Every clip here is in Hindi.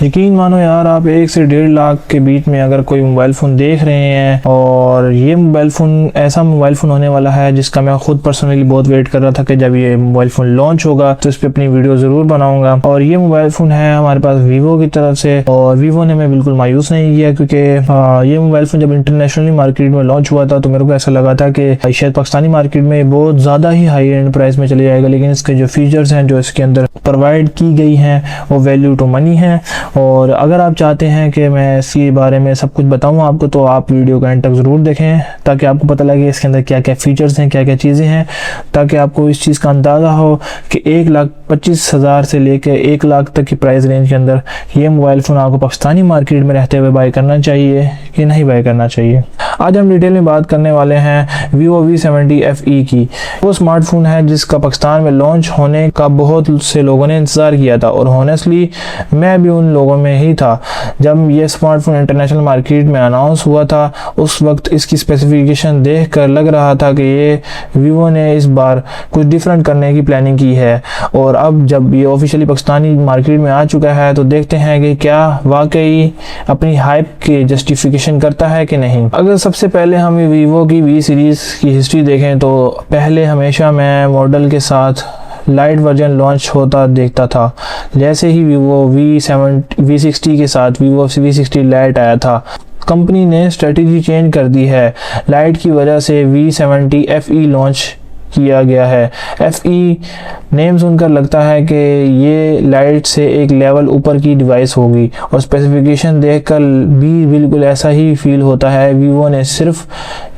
यकीन मानो यार, आप 1 से 1.5 लाख के बीच में अगर कोई मोबाइल फ़ोन देख रहे हैं, और ये मोबाइल फ़ोन ऐसा मोबाइल फ़ोन होने वाला है जिसका मैं खुद पर्सनली बहुत वेट कर रहा था कि जब ये मोबाइल फ़ोन लॉन्च होगा तो इस पर अपनी वीडियो ज़रूर बनाऊंगा। और ये मोबाइल फ़ोन है हमारे पास वीवो की तरफ से, और वीवो ने हमें बिल्कुल मायूस नहीं किया, क्योंकि ये मोबाइल फ़ोन जब इंटरनेशनली मार्केट में लॉन्च हुआ था तो मेरे को ऐसा लगा था कि शायद पाकिस्तानी मार्केट में बहुत ज़्यादा ही हाई एंड प्राइस में चले जाएगा, लेकिन इसके जो फीचर्स हैं जो इसके अंदर प्रोवाइड की गई हैं वो वैल्यू टू मनी है। और अगर आप चाहते हैं कि मैं इसके बारे में सब कुछ बताऊं आपको, तो आप वीडियो का एंड तक ज़रूर देखें ताकि आपको पता लगे इसके अंदर क्या क्या फ़ीचर्स हैं, क्या क्या चीज़ें हैं, ताकि आपको इस चीज़ का अंदाज़ा हो कि 1,25,000 से लेकर 1 लाख तक की प्राइस रेंज के अंदर ये मोबाइल फ़ोन आपको पाकिस्तानी मार्केट में रहते हुए बाय करना चाहिए कि नहीं बाय करना चाहिए। आज हम डिटेल में बात करने वाले हैं Vivo V70 FE की। वो स्मार्टफोन है जिसका पाकिस्तान में लॉन्च होने का बहुत से लोगों ने इंतज़ार किया था, और हॉनेस्टली मैं भी उन लोगों में ही था। जब ये स्मार्टफोन इंटरनेशनल मार्केट में अनाउंस हुआ था उस वक्त इसकी स्पेसिफिकेशन देख कर लग रहा था कि ये Vivo ने इस बार कुछ डिफरेंट करने की प्लानिंग की है, और अब जब ये ऑफिशियली पाकिस्तानी मार्केट में आ चुका है तो देखते हैं कि क्या वाकई अपनी हाइप के जस्टिफिकेशन करता है कि नहीं। अगर सबसे पहले हम Vivo की V सीरीज़ की हिस्ट्री देखें तो पहले हमेशा मैं मॉडल के साथ लाइट वर्जन लॉन्च होता देखता था। जैसे ही Vivo V60 के साथ Vivo V60 लाइट आया था, कंपनी ने स्ट्रेटजी चेंज कर दी है। लाइट की वजह से V70 FE लॉन्च किया गया है। FE नेम सुनकर लगता है कि ये लाइट से एक लेवल ऊपर की डिवाइस होगी, और स्पेसिफिकेशन देखकर भी बिल्कुल ऐसा ही फील होता है। Vivo ने सिर्फ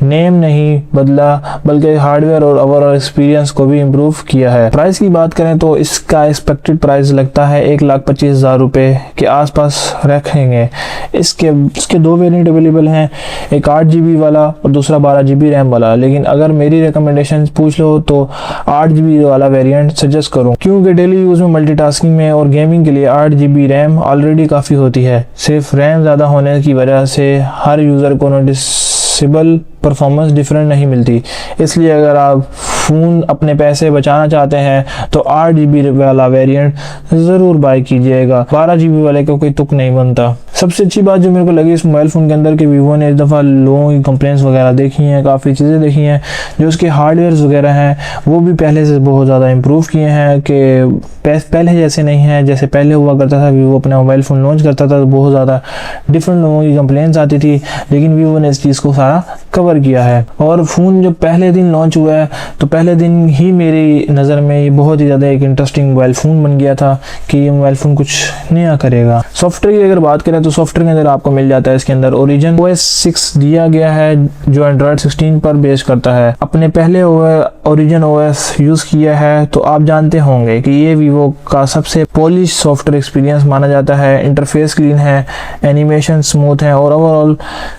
नेम नहीं बदला बल्कि हार्डवेयर और ओवरऑल एक्सपीरियंस को भी इम्प्रूव किया है। प्राइस की बात करें तो इसका एक्सपेक्टेड प्राइस लगता है 1,25,000 रुपये के आसपास रखेंगे। इसके 2 वेरिएंट अवेलेबल हैं, एक 8 GB वाला और दूसरा 12 GB रैम वाला, लेकिन अगर मेरी रिकमेंडेशन पूछ लो तो 8 GB वाला वेरिएंट सजेस्ट करूं, क्योंकि डेली यूज में मल्टीटास्किंग में और गेमिंग के लिए 8 GB रैम ऑलरेडी काफ़ी होती है। सिर्फ रैम ज़्यादा होने की वजह से हर यूज़र को नोटिसेबल परफॉर्मेंस डिफरेंट नहीं मिलती, इसलिए अगर आप फ़ोन अपने पैसे बचाना चाहते हैं तो 8 GB वाला वेरिएंट ज़रूर बाय कीजिएगा। 12 GB वाले का कोई तुक नहीं बनता। सबसे अच्छी बात जो मेरे को लगी इस मोबाइल फ़ोन के अंदर कि Vivo ने इस दफ़ा लोगों की कंप्लेंट्स वगैरह देखी हैं, काफ़ी चीज़ें देखी हैं, जो उसके हार्डवेयर वगैरह हैं वो भी पहले से बहुत ज़्यादा इम्प्रूव किए हैं, कि पहले जैसे नहीं है। जैसे पहले हुआ करता था, Vivo अपना मोबाइल फ़ोन लॉन्च करता था तो बहुत ज़्यादा डिफरेंट लोगों की कंप्लेंट्स आती थी, लेकिन Vivo ने इस चीज़ को सारा कवर किया है। और फ़ोन जब पहले दिन लॉन्च हुआ है तो पहले दिन ही मेरी नज़र में ये बहुत ही ज़्यादा एक इंटरेस्टिंग मोबाइल फ़ोन बन गया था कि ये मोबाइल फ़ोन कुछ नया करेगा। सॉफ्टवेयर की अगर बात करें तो सॉफ्टवेयर के अंदर आपको मिल जाता है इसके अंदर Origin OS 6 दिया गया है, जो Android 16 पर बेस करता है। अपने पहले Origin OS यूज़ किया है तो आप जानते होंगे कि ये Vivo का सबसे पॉलिश सॉफ्टवेयर एक्सपीरियंस माना जाता है। इंटरफेस क्लीन है, एनिमेशन स्मूथ है, और ओवरऑल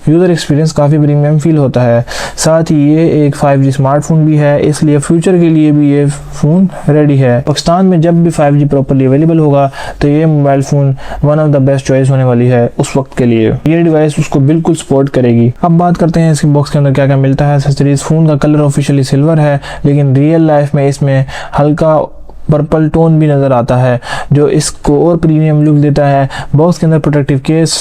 यूज़र एक्सपीरियंस काफ़ी प्रीमियम फील होता है। साथ ही ये एक 5G स्मार्टफोन भी है, इसलिए फ्यूचर के लिए भी ये फ़ोन रेडी है। पाकिस्तान में जब भी 5G प्रॉपर्ली अवेलेबल होगा तो ये mobile phone one of the best choice होने वाली है उस वक्त के लिए। ये डिवाइस उसको बिल्कुल सपोर्ट करेगी। अब बात करते हैं इसके बॉक्स के अंदर क्या क्या मिलता है। एक्सेसरीज, फ़ोन का कलर ऑफिशियली सिल्वर है, लेकिन रियल लाइफ में इसमें हल्का पर्पल टोन भी नज़र आता है, जो इसको और प्रीमियम लुक देता है। बॉक्स के अंदर प्रोटेक्टिव केस,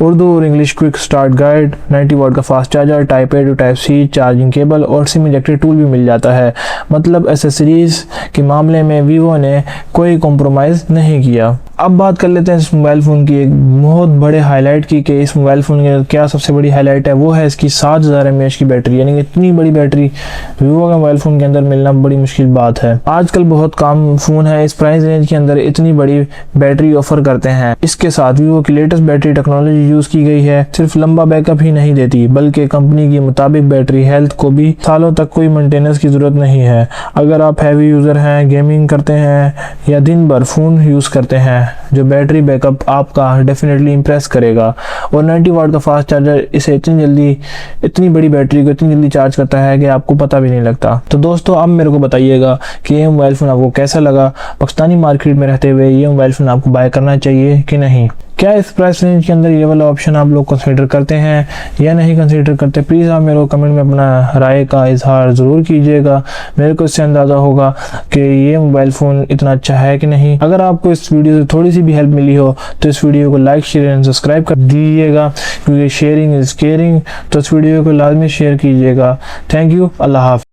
उर्दू और इंग्लिश क्विक स्टार्ट गाइड, 90 वाट का fast charger, type A to type C charging cable और सिम इजेक्टर टूल भी मिल जाता है। मतलब एसेसरीज के मामले में Vivo ने कोई कॉम्प्रोमाइज़ नहीं किया। अब बात कर लेते हैं इस मोबाइल फ़ोन की एक बहुत बड़े हाईलाइट की, कि इस मोबाइल फ़ोन की क्या सबसे बड़ी हाईलाइट है, वो है इसकी 7000 mAh की बैटरी। यानी कि इतनी बड़ी बैटरी Vivo का मोबाइल फ़ोन के अंदर मिलना बड़ी मुश्किल बात है। आजकल बहुत कम फ़ोन है इस प्राइस रेंज के अंदर इतनी बड़ी बैटरी ऑफर करते हैं। इसके साथ Vivo की लेटेस्ट बैटरी टेक्नोलॉजी यूज़ की गई है। सिर्फ लंबा बैकअप ही नहीं देती, बल्कि कंपनी के मुताबिक बैटरी हेल्थ को भी सालों तक कोई मेंटेनेंस की ज़रूरत नहीं है। अगर आप हैवी यूज़र हैं, गेमिंग करते हैं या दिन भर फ़ोन यूज़ करते हैं, जो बैटरी बैकअप आपका डेफिनेटली इम्प्रेस करेगा। और 90 वाट का फास्ट चार्जर इसे इतनी बड़ी बैटरी को इतनी जल्दी चार्ज करता है कि आपको पता भी नहीं लगता। तो दोस्तों अब मेरे को बताइएगा कि ये मोबाइल फ़ोन आपको कैसा लगा। पाकिस्तानी मार्केट में रहते हुए ये मोबाइल फ़ोन आपको बाय करना चाहिए कि नहीं। क्या इस प्राइस रेंज के अंदर ये वाला ऑप्शन आप लोग कंसीडर करते हैं या नहीं कंसीडर करते? प्लीज़ आप मेरे को कमेंट में अपना राय का इजहार ज़रूर कीजिएगा। मेरे को इससे अंदाज़ा होगा कि ये मोबाइल फ़ोन इतना अच्छा है कि नहीं। अगर आपको इस वीडियो से थोड़ी सी भी हेल्प मिली हो तो इस वीडियो को लाइक शेयर एंड सब्सक्राइब कर दीजिएगा, क्योंकि शेयरिंग इज़ केयरिंग। तो इस वीडियो को लाजमी शेयर कीजिएगा। Thank you. अल्लाह हाफ़िज़।